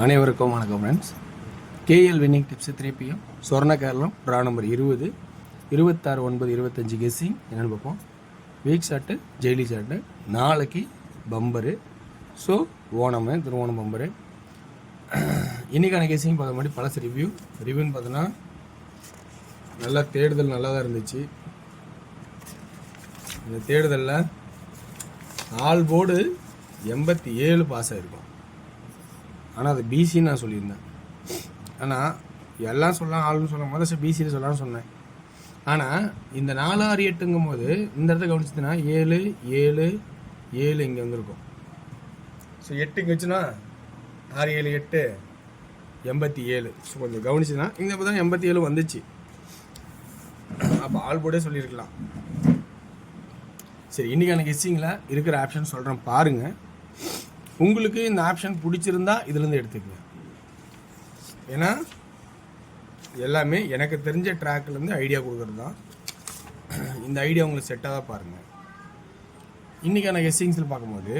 அனைவருக்கும் வணக்கம் friends. KL winning tips 3PM சொர்ண Keralam draw number 20 26/9/25 guessing என்னென்னு பார்ப்போம். வீக் ஷாட்டு ஜெயிலி ஷாட்டு நாளைக்கு bumper. So Onam Thiruvonam bumper. இன்றைக்கான கெஸ்ஸிங் பார்க்க முன்னாடி பழசு ரிவ்யூன்னு பார்த்தோன்னா நல்லா தேடுதல் நல்லா தான் இருந்துச்சு. இந்த தேடுதலில் ஆல் போர்டு 87 பாஸ் ஆகிருக்கும். ஆனால் அது பிசின்னு நான் சொல்லியிருந்தேன். ஆனால் எல்லாம் சொல்லலாம் ஆளுன்னு சொல்லும் போது சரி பிசின்னு சொல்லலாம்னு சொன்னேன். ஆனால் இந்த 4 6 8ங்கும் போது இந்த இடத்த கவனிச்சதுன்னா 7 7 7 இங்கே வந்திருக்கும். ஸோ 8 இங்கே வச்சுன்னா 6 7 8 87. ஸோ கொஞ்சம் கவனிச்சுன்னா இங்கே இப்போ தான் 87 வந்துச்சு. அப்போ ஆல் போர்டே சொல்லியிருக்கலாம். சரி, இன்றைக்கான கெஸ்ஸிங்கில் இருக்கிற ஆப்ஷன் சொல்கிறேன் பாருங்கள். உங்களுக்கு இந்த ஆப்ஷன் பிடிச்சிருந்தா இதுலேருந்து எடுத்துக்கங்க. ஏன்னா எல்லாமே எனக்கு தெரிஞ்ச ட்ராக்லேருந்து ஐடியா கொடுக்குறது தான். இந்த ஐடியா உங்களுக்கு செட்டாக தான் பாருங்கள். இன்றைக்கான கெஸ்ஸிங்ஸில் பார்க்கும்போது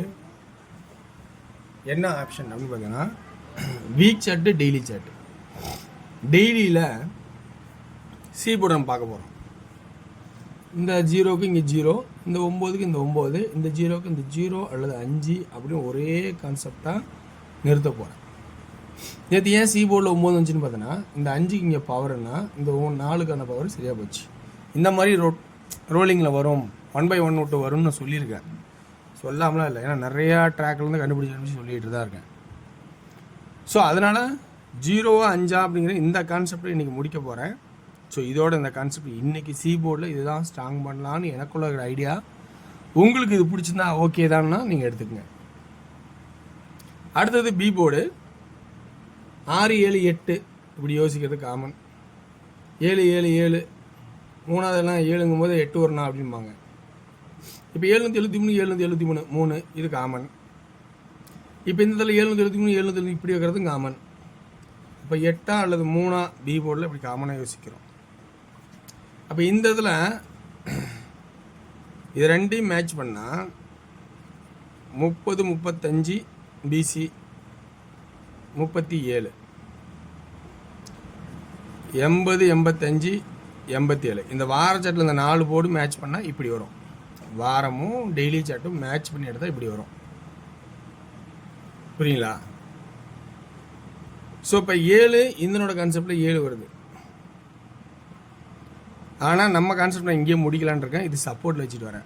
என்ன ஆப்ஷன் அப்படின்னு பார்த்தீங்கன்னா வீக் சார்ட்டு டெய்லி சார்ட்டு. டெய்லியில் சி போர்டு நம்ம பார்க்க போகிறோம். இந்த 0க்கு இங்கே 0, இந்த 9க்கு இந்த 9, இந்த 0க்கு இந்த 0 அல்லது 5 அப்படின்னு ஒரே கான்செப்டாக நிறுத்த போகிறேன். நேற்று ஏன் சி போர்டில் 9 வந்துச்சுன்னு பார்த்தோன்னா இந்த 5க்கு இங்கே பவர்னா இந்த 4க்கான பவர் சரியாக போச்சு. இந்த மாதிரி ரோலிங்கில் வரும் 1/1 விட்டு வரும்னு நான் சொல்லியிருக்கேன். சொல்லாமலாம் இல்லை, ஏன்னா நிறையா ட்ராக்லேருந்து கண்டுபிடிச்சி சொல்லிகிட்டு தான் இருக்கேன். ஸோ அதனால் 0வா 5 அப்படிங்கிற இந்த கான்செப்டை இன்றைக்கி முடிக்க போகிறேன். ஸோ இதோட இந்த கான்செப்ட் இன்றைக்கி சி போர்டில் இதுதான் ஸ்ட்ராங் பண்ணலான்னு எனக்குள்ள ஒரு ஐடியா. உங்களுக்கு இது பிடிச்சிருந்தா ஓகே தான்னா நீங்கள் எடுத்துக்கங்க. அடுத்தது பி போர்டு 6 7 8 இப்படி யோசிக்கிறது காமன். 7 7 7 மூணாவதெல்லாம் 7ங்கும் போது 8 வரணும் அப்படிம்பாங்க. இப்போ 773 773 3 இது காமன். இப்போ இந்த இதில் 773 773 இப்படி வைக்கிறது காமன். இப்போ 8 அல்லது 3 பி போர்டில் இப்படி காமனாக யோசிக்கிறோம். அப்போ இந்த இதில் இது ரெண்டையும் மேட்ச் பண்ணால் 30 35 பிசி 37 80 85 87 இந்த வார சாட்டில் இந்த 4 போர்டு மேட்ச் பண்ணால் இப்படி வரும். வாரமும் டெய்லி சாட்டும் மேட்ச் பண்ணி எடுத்தால் இப்படி வரும். புரியுங்களா? ஸோ இப்போ 7 இதனோட கான்செப்டில் 7 வருது. ஆனால் நம்ம கான்செப்ட் நான் இங்கேயே முடிக்கலான் இருக்கேன். இது சப்போர்ட்டில் வச்சுட்டு வரேன்.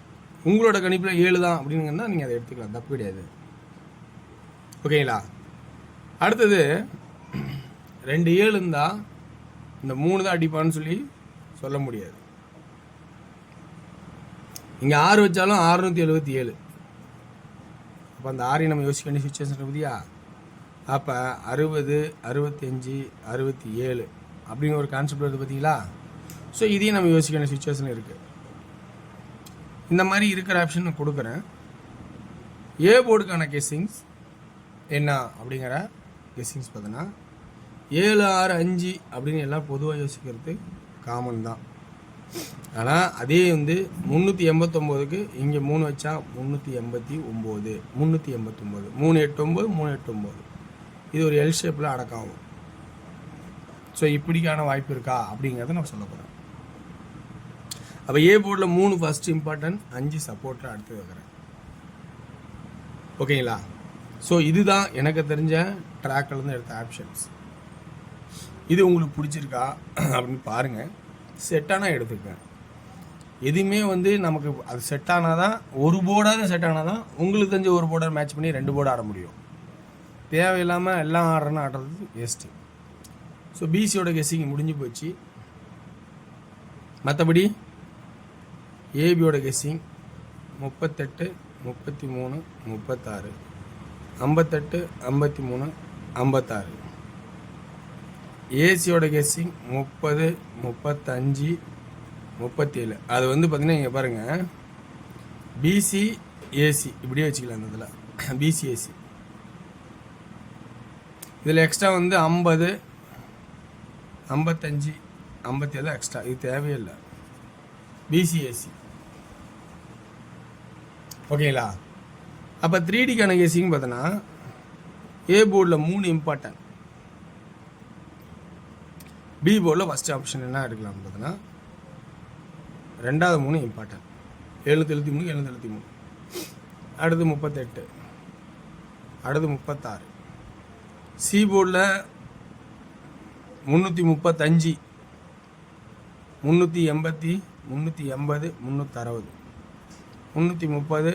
உங்களோட கணிப்பில் 7 தான் அப்படிங்கன்னா நீங்கள் அதை எடுத்துக்கலாம், தப்பு கிடையாது. ஓகேங்களா? அடுத்தது 2 7 இருந்தால் இந்த 3 தான் அடிப்பான்னு சொல்லி சொல்ல முடியாது. இங்கே 6 வச்சாலும் 677. அப்போ அந்த 6 நம்ம யோசிக்க வேண்டிய சுச்சுவேஷன் இருக்குதியா? அப்போ 60 65 67 அப்படிங்கிற ஒரு கான்செப்ட் வருது பார்த்தீங்களா? ஸோ இதையும் நம்ம யோசிக்க வேண்டிய சுச்சுவேஷன் இருக்குது. இந்த மாதிரி இருக்கிற ஆப்ஷன் நான் கொடுக்குறேன். ஏ போர்டுக்கான கெஸ்ஸிங்ஸ் என்ன அப்படிங்கிற கெஸ்ஸிங்ஸ் பார்த்தோன்னா 7 6 5 அப்படின்னு எல்லாம் பொதுவாக யோசிக்கிறது காமன் தான். ஆனால் அதே 389க்கு இங்கே 3 வச்சா 389 389 389 389 இது ஒரு எல் ஷேப்பில் அடக்காகும். ஸோ இப்படிக்கான வாய்ப்பு இருக்கா அப்படிங்கிறத நான் சொல்ல போகிறேன். அப்போ ஏ போர்டில் 3 ஃபஸ்ட் இம்பார்ட்டன்ட், 5 சப்போர்ட்டாக அடுத்து வைக்கிறேன். ஓகேங்களா? ஸோ இதுதான் எனக்கு தெரிஞ்ச ட்ராக்லேருந்து எடுத்த ஆப்ஷன்ஸ். இது உங்களுக்கு பிடிச்சிருக்கா அப்படின்னு பாருங்கள். செட்டானால் எடுத்துக்கங்க. எதுவுமே நமக்கு அது செட் ஆனால் தான், ஒரு போர்டாக செட் ஆனால் தான் உங்களுக்கு தெரிஞ்ச ஒரு போர்டை மேட்ச் பண்ணி 2 போர்டு ஆட முடியும். தேவையில்லாமல் எல்லாம் ஆடுறது வேஸ்ட்டு. ஸோ பிசியோட கெஸ்ஸிங் முடிஞ்சு போச்சு. மற்றபடி ஏபியோட கெஸ்ஸிங் 38 33 36 58 53 56. ஏசியோட கெஸ்ஸிங் 30 35 37. அது பார்த்தீங்கன்னா இங்கே பாருங்கள், பிசி ஏசி இப்படியே வச்சுக்கலாம். இந்த இதில் பிசி ஏசி இதில் எக்ஸ்ட்ரா 50 55 57 எக்ஸ்ட்ரா. இது தேவையில்லை. பிசிஏசி ஓகேங்களா? அப்போ 3Dக்கான கேசிங் பார்த்தோன்னா ஏ போர்டில் 3 இம்பார்ட்டன்ட். பி போர்டில் ஃபஸ்ட் ஆப்ஷன் என்ன எடுக்கலாம் பார்த்தீங்கன்னா ரெண்டாவது 3 இம்பார்ட்டன்ட். 773 773, அடுத்து 38, அடுத்து 36. சி போர்டில் 335 380 380 360 330 385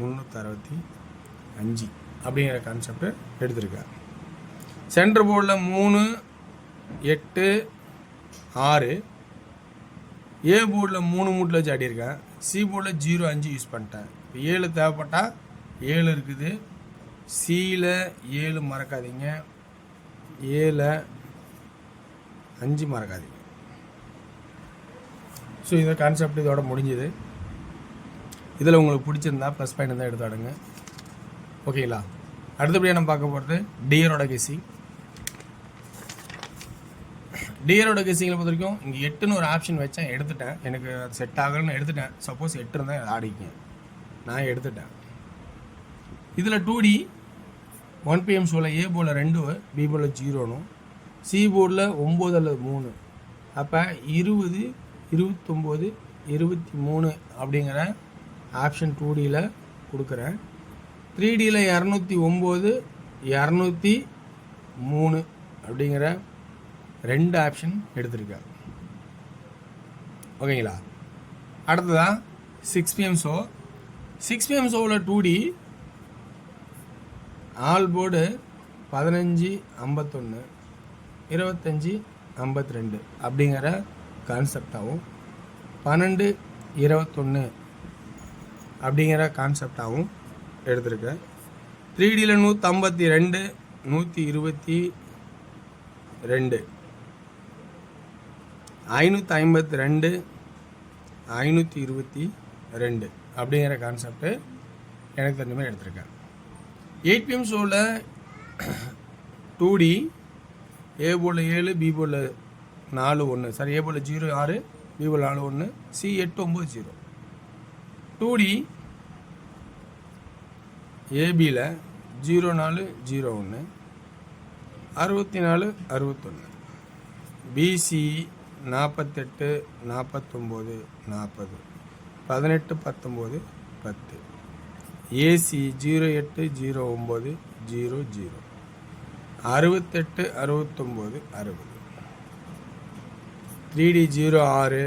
365 அப்படிங்கிற கான்செப்ட் எடுத்திருக்கேன். சென்டர் போர்டில் 3 8 6. ஏ போர்டில் 3 மூட்டில் வச்சு ஆடியிருக்கேன். சி போர்டில் 0 5 யூஸ் பண்ணிட்டேன். இப்போ 7 தேவைப்பட்டால் 7 இருக்குது. சியில் 7 மறக்காதீங்க, 7 5 மறக்காதீங்க. ஸோ இந்த கான்செப்ட் இதோட முடிஞ்சுது. இதில் உங்களுக்கு பிடிச்சிருந்தா ப்ளஸ் பாயிண்ட் இருந்தால் எடுத்து ஆடுங்க. ஓகேங்களா? அடுத்தபடியாக நம்ம பார்க்க போகிறது டியரோட கெஸ்ஸிங். டியரோட கெஸ்ஸிங்கில் பொறுத்த வரைக்கும் இங்கே 8ன்னு ஒரு ஆப்ஷன் வச்சேன், எடுத்துட்டேன். எனக்கு அது செட் ஆகலன்னு எடுத்துட்டேன். சப்போஸ் 8 இருந்தால் ஆடிக்கங்க, நான் எடுத்துட்டேன். இதில் 2D 1 PM ஷோவில் ஏ போர்டில் 2, பி போர்டில் 0னும், சி போர்டில் 9 அல்லது 3. அப்போ 20 29 23 அப்படிங்கிற ஆப்ஷன் 2Dயில் கொடுக்குறேன். 3Dயில் 209 203 அப்படிங்கிற 2 ஆப்ஷன் எடுத்திருக்கேன். ஓகேங்களா? அடுத்ததான் 6 PM ஷோ. 6 PM ஷோவில் 2D ஆல் போர்டு 15 51 25 52 அப்படிங்கிற கான்செப்டாகவும், 12 21 அப்படிங்கிற கான்செப்டாகவும் எடுத்திருக்கேன். 3Dயில் 152 122 552 522 அப்படிங்கிற கான்செப்டு எனக்கு தெரிஞ்ச மாதிரி எடுத்திருக்கேன். 8 PM ஷோவில் 2D ஏ போர்டில் 7 பி போர்டில் 4 1, சாரி ஏ போர்டில் 0 6 பி போர்டில் 4 1, C 8 9 0. 2D ஏபியில் 0 4 0 1 64 61, PC 48 49 40 18 19 10, AC 08 09 00 68 69 60, 3D 06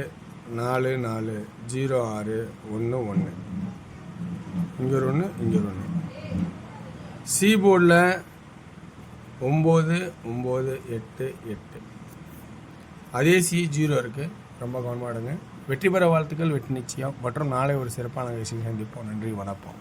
4 4 06 1 1, இங்கே ஒரு 1 இங்கே ஒரு 1. சி போர்டில் 9 9 8 8, அதே சி 0 இருக்குது. ரொம்ப கவனமாக எடுங்க. வெற்றி பெற வாழ்த்துக்கள். வெற்றி நிச்சயம். மற்றும் நாளை ஒரு சிறப்பான விஷயம் சந்திப்போம். நன்றி, வணக்கம்.